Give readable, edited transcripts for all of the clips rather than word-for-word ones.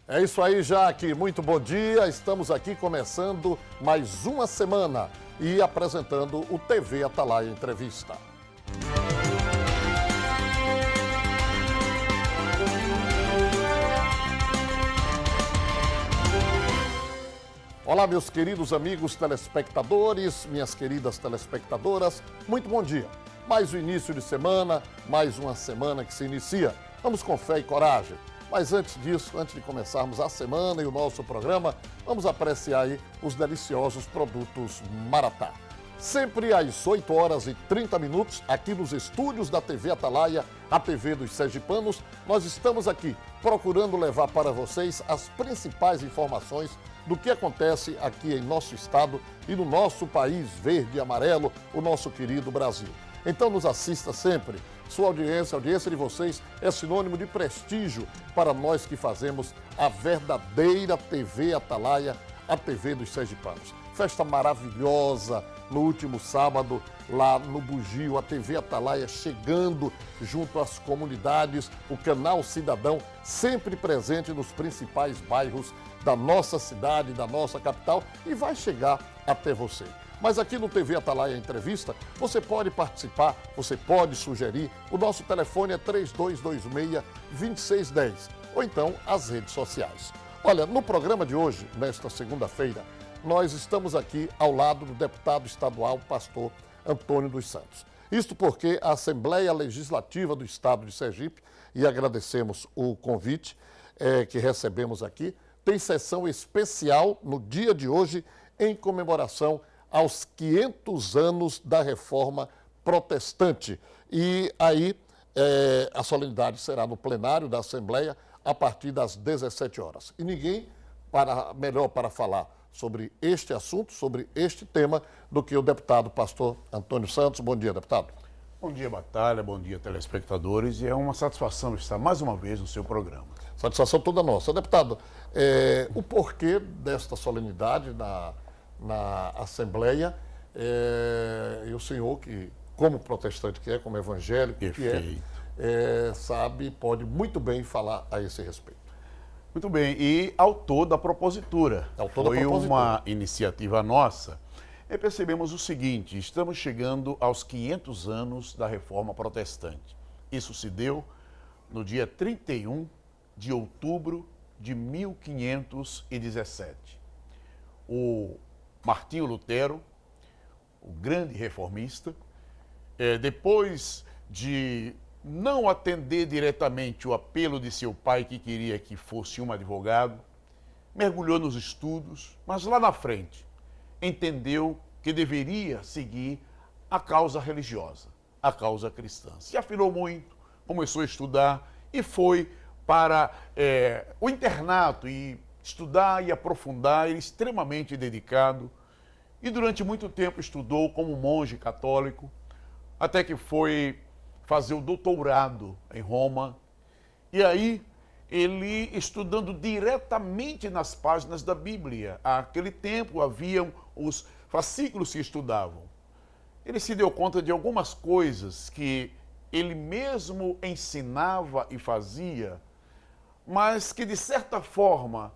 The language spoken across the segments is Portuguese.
É isso aí, Jaque. Muito bom dia. Estamos aqui começando mais uma semana e apresentando o TV Atalaia Entrevista. Olá, meus queridos amigos telespectadores, minhas queridas telespectadoras, muito bom dia. Mais o início de semana, mais uma semana que se inicia. Vamos com fé e coragem. Mas antes disso, antes de começarmos a semana e o nosso programa, vamos apreciar aí os deliciosos produtos Maratá. Sempre às 8 horas e 30 minutos, aqui nos estúdios da TV Atalaia, a TV dos Sergipanos, nós estamos aqui procurando levar para vocês as principais informações do que acontece aqui em nosso estado e no nosso país verde e amarelo, o nosso querido Brasil. Então nos assista sempre. Sua audiência, a audiência de vocês é sinônimo de prestígio para nós que fazemos a verdadeira TV Atalaia, a TV dos Sergipanos. Festa maravilhosa no último sábado, lá no Bugio, a TV Atalaia chegando junto às comunidades, o canal Cidadão sempre presente nos principais bairros da nossa cidade, da nossa capital e vai chegar até você. Mas aqui no TV Atalaia Entrevista, você pode participar, você pode sugerir. O nosso telefone é 3226-2610 ou então as redes sociais. Olha, no programa de hoje, nesta segunda-feira, nós estamos aqui ao lado do deputado estadual, pastor Antônio dos Santos. Isto porque a Assembleia Legislativa do Estado de Sergipe, e agradecemos o convite que recebemos aqui, tem sessão especial no dia de hoje em comemoração aos 500 anos da Reforma Protestante. E aí a solenidade será no plenário da Assembleia a partir das 17 horas. E ninguém melhor para falar sobre este assunto, sobre este tema, do que o deputado pastor Antônio Santos. Bom dia, deputado. Bom dia, Batalha, bom dia, telespectadores. E é uma satisfação estar mais uma vez no seu programa. Satisfação toda nossa. Deputado, o porquê desta solenidade na Assembleia, e o senhor, que como protestante que é, como evangélico que é, sabe, pode muito bem falar a esse respeito. Muito bem, e autor da propositura. Foi uma iniciativa nossa. E percebemos o seguinte: estamos chegando aos 500 anos da Reforma Protestante. Isso se deu no dia 31 de outubro de 1517. O Martinho Lutero, o grande reformista, depois de não atender diretamente o apelo de seu pai, que queria que fosse um advogado, mergulhou nos estudos, mas lá na frente entendeu que deveria seguir a causa religiosa, a causa cristã. Se afinou muito, começou a estudar e foi para o internato e estudar e aprofundar, ele extremamente dedicado, e durante muito tempo estudou como monge católico, até que foi fazer o doutorado em Roma. E aí, ele estudando diretamente nas páginas da Bíblia, naquele tempo haviam os fascículos que estudavam. Ele se deu conta de algumas coisas que ele mesmo ensinava e fazia, mas que de certa forma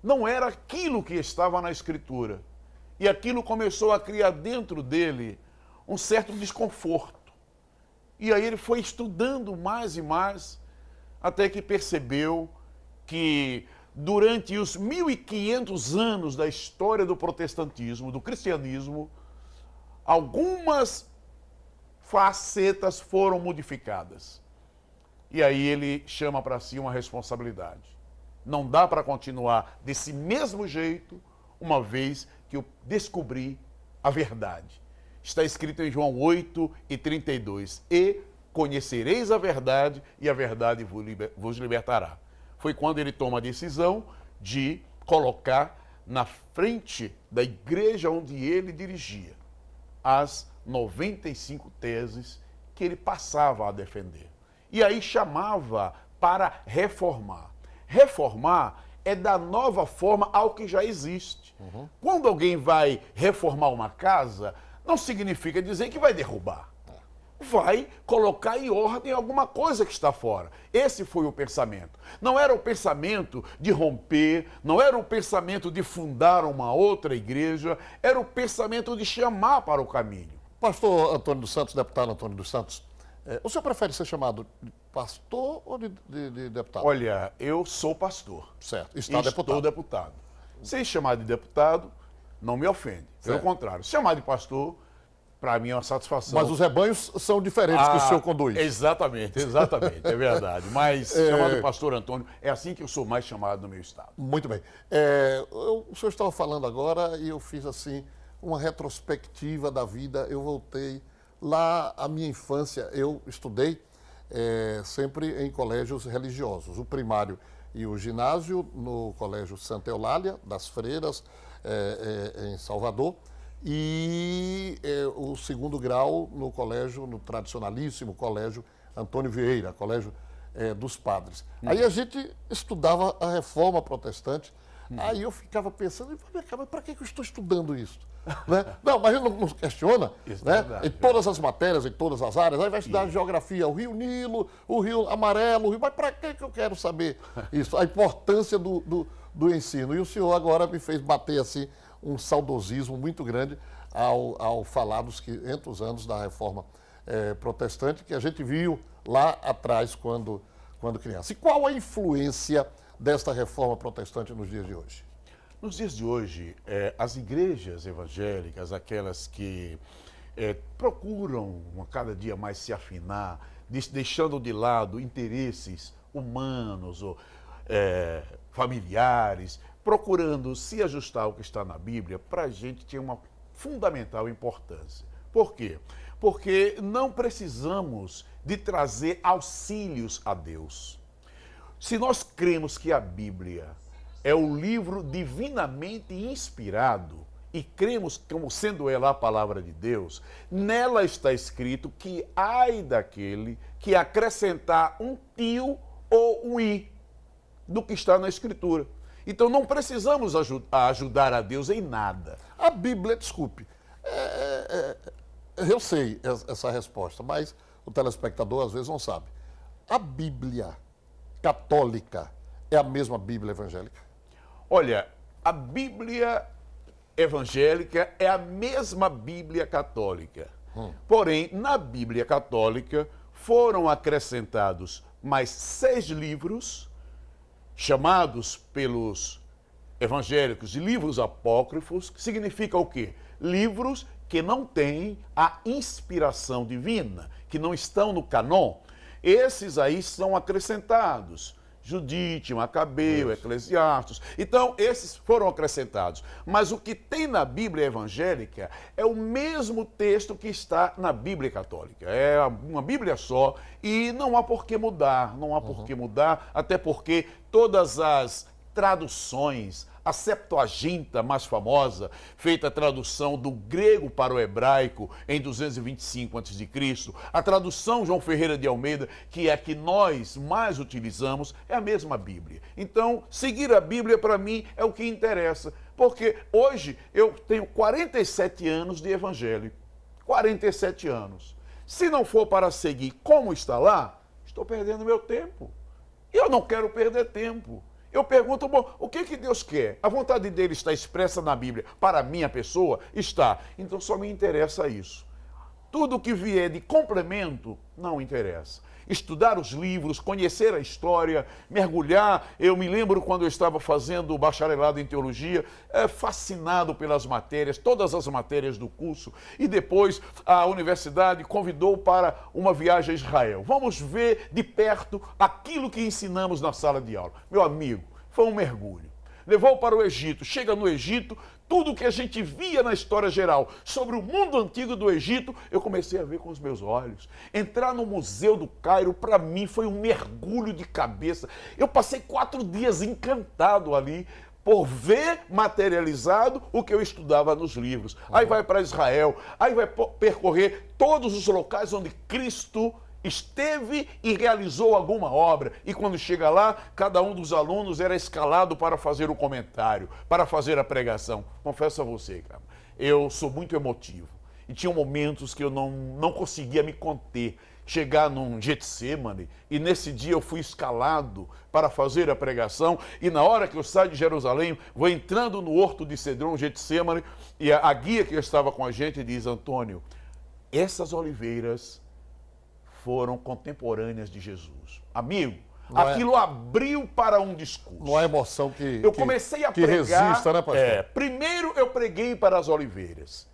não era aquilo que estava na Escritura. E aquilo começou a criar dentro dele um certo desconforto. E aí ele foi estudando mais e mais, até que percebeu que durante os 1500 anos da história do protestantismo, do cristianismo, algumas facetas foram modificadas. E aí ele chama para si uma responsabilidade. Não dá para continuar desse mesmo jeito, uma vez que eu descobri a verdade. Está escrito em João 8:32. E conhecereis a verdade, e a verdade vos libertará. Foi quando ele toma a decisão de colocar na frente da igreja onde ele dirigia as 95 teses que ele passava a defender. E aí chamava para reformar. Reformar é dar nova forma ao que já existe. Quando alguém vai reformar uma casa, não significa dizer que vai derrubar. vai colocar em ordem alguma coisa que está fora. Esse foi o pensamento. Não era o pensamento de romper, não era o pensamento de fundar uma outra igreja, era o pensamento de chamar para o caminho. Pastor Antônio dos Santos, deputado Antônio dos Santos, o senhor prefere ser chamado de pastor ou de deputado? Olha, eu sou pastor. Certo, estou deputado. Se chamar de deputado, não me ofende. Pelo contrário, se chamar de pastor, para mim é uma satisfação. Mas os rebanhos são diferentes que o senhor conduz. Exatamente, é verdade. Mas chamado de pastor Antônio, é assim que eu sou mais chamado no meu estado. Muito bem. O senhor estava falando agora e eu fiz assim uma retrospectiva da vida. Eu voltei lá à minha infância. Eu estudei sempre em colégios religiosos. O primário e o ginásio no Colégio Santa Eulália, das Freiras, em Salvador. E o segundo grau no tradicionalíssimo Colégio Antônio Vieira, Colégio dos Padres. Aí a gente estudava a Reforma Protestante, aí eu ficava pensando, mas para que eu estou estudando isso? Né? Não, mas ele não questiona, né? Em todas as matérias, em todas as áreas, aí vai estudar geografia, o Rio Nilo, o Rio Amarelo, o Rio, mas para que eu quero saber isso? A importância do ensino. E o senhor agora me fez bater assim um saudosismo muito grande ao falar dos 500 anos da Reforma Protestante, que a gente viu lá atrás quando criança. E qual a influência desta Reforma Protestante nos dias de hoje? Nos dias de hoje, as igrejas evangélicas, aquelas que procuram a cada dia mais se afinar, deixando de lado interesses humanos ou familiares, procurando se ajustar ao que está na Bíblia, para a gente tinha uma fundamental importância. Por quê? Porque não precisamos de trazer auxílios a Deus. Se nós cremos que a Bíblia é o livro divinamente inspirado e cremos como sendo ela a palavra de Deus, nela está escrito que ai daquele que acrescentar um tio ou um i do que está na Escritura. Então não precisamos ajudar a Deus em nada. A Bíblia, desculpe, eu sei essa resposta, mas o telespectador às vezes não sabe. A Bíblia católica é a mesma Bíblia evangélica? Olha, a Bíblia evangélica é a mesma Bíblia católica. Porém, na Bíblia católica foram acrescentados mais 6 livros, chamados pelos evangélicos de livros apócrifos, que significa o quê? Livros que não têm a inspiração divina, que não estão no canon. Esses aí são acrescentados. Judite, Macabeu, Eclesiastes. Então, esses foram acrescentados. Mas o que tem na Bíblia evangélica é o mesmo texto que está na Bíblia católica. É uma Bíblia só e não há por que mudar. Não há por que mudar, até porque todas as traduções, a Septuaginta mais famosa, feita a tradução do grego para o hebraico em 225 a.C., a tradução João Ferreira de Almeida, que é a que nós mais utilizamos, é a mesma Bíblia. Então, seguir a Bíblia para mim é o que interessa, porque hoje eu tenho 47 anos de evangelho, 47 anos. Se não for para seguir como está lá, estou perdendo meu tempo. Eu não quero perder tempo. Eu pergunto, bom, o que Deus quer? A vontade dele está expressa na Bíblia para a minha pessoa? Está. Então só me interessa isso. Tudo que vier de complemento não interessa. Estudar os livros, conhecer a história, mergulhar. Eu me lembro quando eu estava fazendo o bacharelado em teologia, fascinado pelas matérias, todas as matérias do curso. E depois a universidade convidou para uma viagem a Israel. Vamos ver de perto aquilo que ensinamos na sala de aula. Meu amigo, foi um mergulho. Levou para o Egito. Chega no Egito, tudo que a gente via na história geral sobre o mundo antigo do Egito, eu comecei a ver com os meus olhos. Entrar no Museu do Cairo, para mim, foi um mergulho de cabeça. Eu passei 4 dias encantado ali por ver materializado o que eu estudava nos livros. Aí vai para Israel, aí vai percorrer todos os locais onde Cristo esteve e realizou alguma obra. E quando chega lá, cada um dos alunos era escalado para fazer o comentário, para fazer a pregação. Confesso a você, cara, eu sou muito emotivo. E tinham momentos que eu não conseguia me conter. Chegar num Getsemane, e nesse dia eu fui escalado para fazer a pregação, e na hora que eu saio de Jerusalém, vou entrando no horto de Cedron, Getsemane, e a guia que estava com a gente diz: Antônio, essas oliveiras foram contemporâneas de Jesus. Amigo, aquilo abriu para um discurso. Não há emoção que eu comecei a pregar, resista, né, pastor? Primeiro eu preguei para as oliveiras,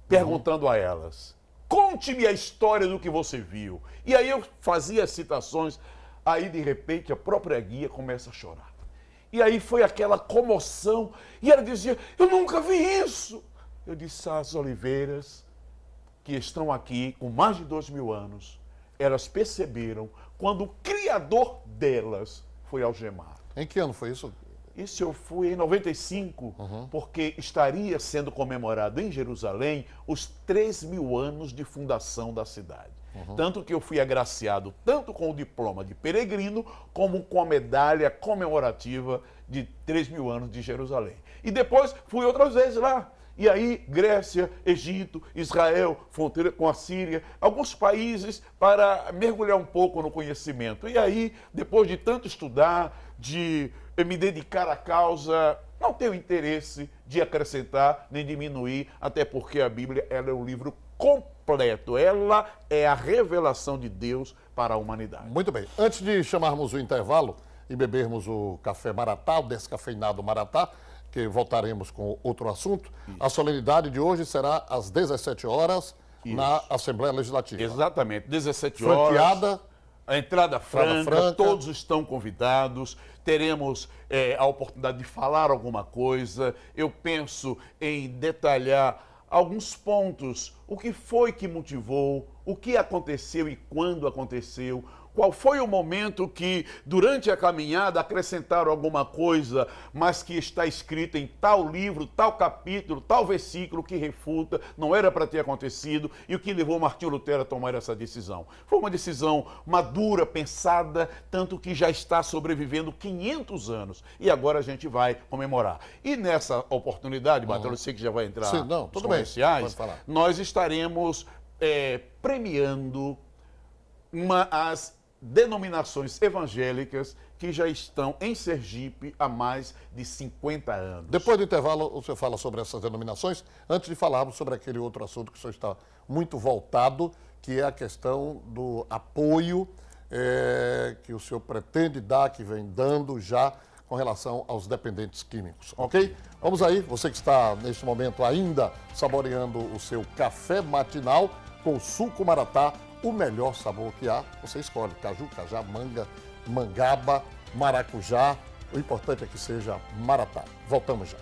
perguntando a elas: conte-me a história do que você viu. E aí eu fazia citações, aí de repente a própria guia começa a chorar. E aí foi aquela comoção, e ela dizia: eu nunca vi isso. Eu disse: as oliveiras que estão aqui com mais de 2000 anos, elas perceberam quando o criador delas foi algemado. Em que ano foi isso? Isso eu fui em 95, porque estaria sendo comemorado em Jerusalém os 3.000 anos de fundação da cidade. Tanto que eu fui agraciado tanto com o diploma de peregrino, como com a medalha comemorativa de 3.000 anos de Jerusalém. E depois fui outras vezes lá. E aí, Grécia, Egito, Israel, fronteira com a Síria, alguns países para mergulhar um pouco no conhecimento. E aí, depois de tanto estudar, de me dedicar à causa, não tenho interesse de acrescentar nem diminuir, até porque a Bíblia ela é um livro completo. Ela é a revelação de Deus para a humanidade. Muito bem. Antes de chamarmos o intervalo e bebermos o café Maratá, o descafeinado Maratá, que voltaremos com outro assunto, a solenidade de hoje será às 17 horas na Assembleia Legislativa. Exatamente, 17 horas. Franqueada. A entrada franca, todos estão convidados, teremos a oportunidade de falar alguma coisa. Eu penso em detalhar alguns pontos, o que foi que motivou, o que aconteceu e quando aconteceu, qual foi o momento que, durante a caminhada, acrescentaram alguma coisa, mas que está escrita em tal livro, tal capítulo, tal versículo que refuta, não era para ter acontecido, e o que levou Martinho Lutero a tomar essa decisão. Foi uma decisão madura, pensada, tanto que já está sobrevivendo 500 anos, e agora a gente vai comemorar. E nessa oportunidade, Bartolo, eu sei que já vai entrar nos comerciais, nós estaremos premiando as denominações evangélicas que já estão em Sergipe há mais de 50 anos. Depois do intervalo, o senhor fala sobre essas denominações, antes de falarmos sobre aquele outro assunto que o senhor está muito voltado, que é a questão do apoio que o senhor pretende dar, que vem dando já com relação aos dependentes químicos, ok? Vamos aí, você que está neste momento ainda saboreando o seu café matinal com suco Maratá, o melhor sabor que há, você escolhe caju, cajá, manga, mangaba, maracujá, o importante é que seja Maratá. Voltamos já.